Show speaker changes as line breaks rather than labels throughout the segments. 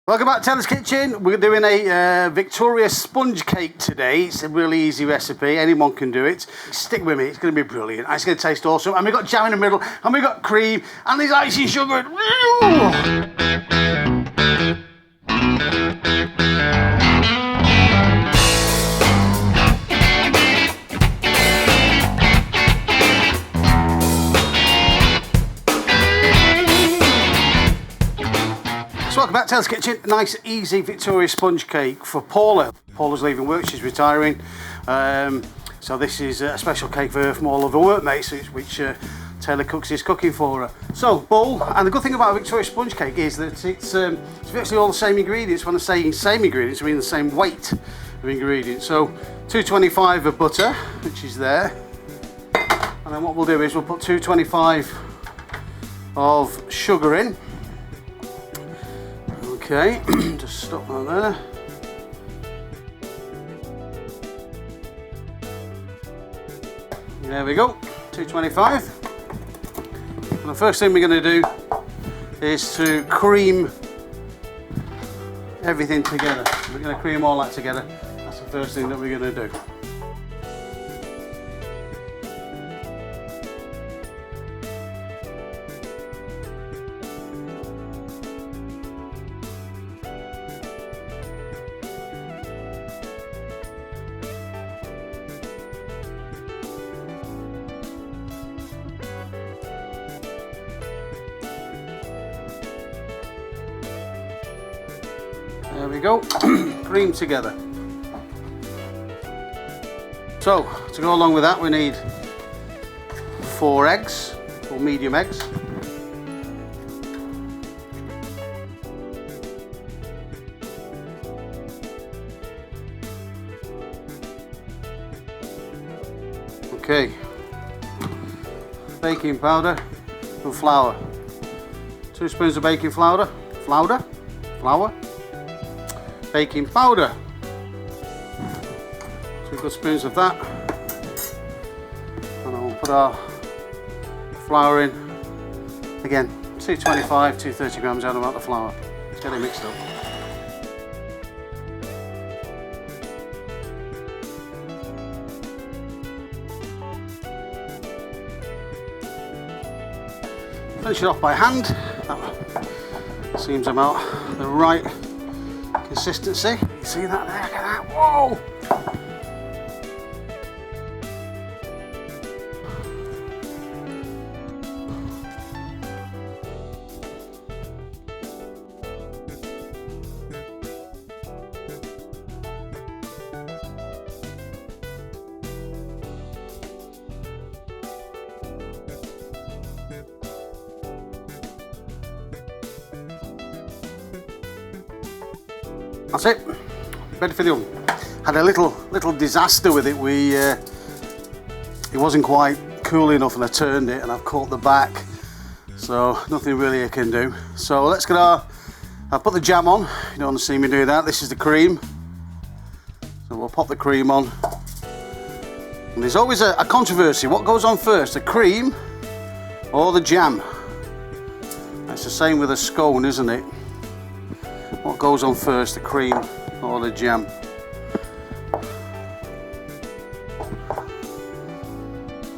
Welcome back to Taylor's Kitchen. We're doing a Victoria sponge cake today. It's a really easy recipe. Anyone can do it. Stick with me. It's going to be brilliant. It's going to taste awesome. And we've got jam in the middle. And we've got cream. And there's icing sugar. So welcome back to Taylor's Kitchen. Nice, easy Victoria sponge cake for Paula. Paula's leaving work, she's retiring. So this is a special cake for her from all of her workmates, which Taylor Cooks is cooking for her. So, bowl, and the good thing about a Victoria sponge cake is that it's virtually all the same ingredients. When I say same ingredients, I mean the same weight of ingredients. So, 225 of butter, which is there. And then what we'll do is we'll put 225 of sugar in. Okay, just stop that there. There we go, 225. And the first thing we're going to do is to cream everything together. We're going to cream all that together. That's the first thing that we're going to do. There we go, cream together. So, to go along with that, we need 4 eggs, 4 medium eggs. Okay, baking powder and flour. 2 spoons of baking flour. Baking powder, 2 good spoons of that, and I'll put our flour in again, 225, 230 grams out of the flour. Let's get it mixed up. Finish it off by hand. That seems about the right consistency. You see that there? Look at that. Whoa! That's it, ready for the oven. Had a little disaster with it. It wasn't quite cool enough and I turned it and I've caught the back, so nothing really I can do. So let's get I've put the jam on. You don't want to see me do that. This is the cream, so we'll pop the cream on. And there's always a controversy, what goes on first, the cream or the jam? It's the same with a scone, isn't it? What goes on first, the cream or the jam?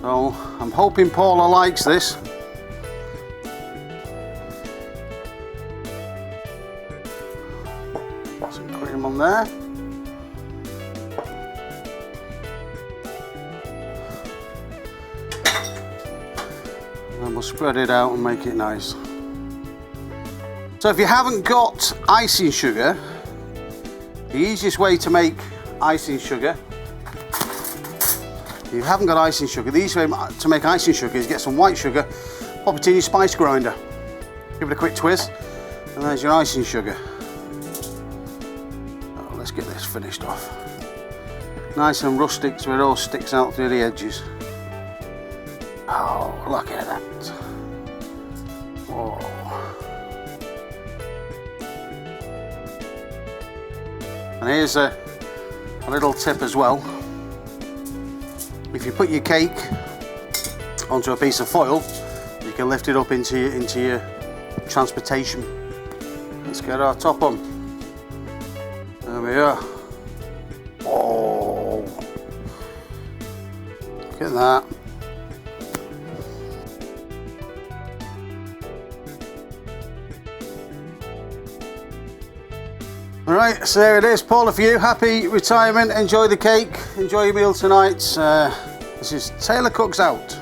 So I'm hoping Paula likes this. Some cream on there. And then we'll spread it out and make it nice. So if you haven't got icing sugar, the easiest way to make icing sugar, if you haven't got icing sugar, the easiest way to make icing sugar is get some white sugar, pop it in your spice grinder, give it a quick twist, and there's your icing sugar. So let's get this finished off. Nice and rustic so it all sticks out through the edges. Oh, look at that. Whoa. And here's a little tip as well. If you put your cake onto a piece of foil, can lift it up into your transportation. Let's get our top on. There we are. Oh, look at that. Alright, so there it is. Paula, for you, happy retirement, enjoy the cake, enjoy your meal tonight. This is Taylor Cooks out.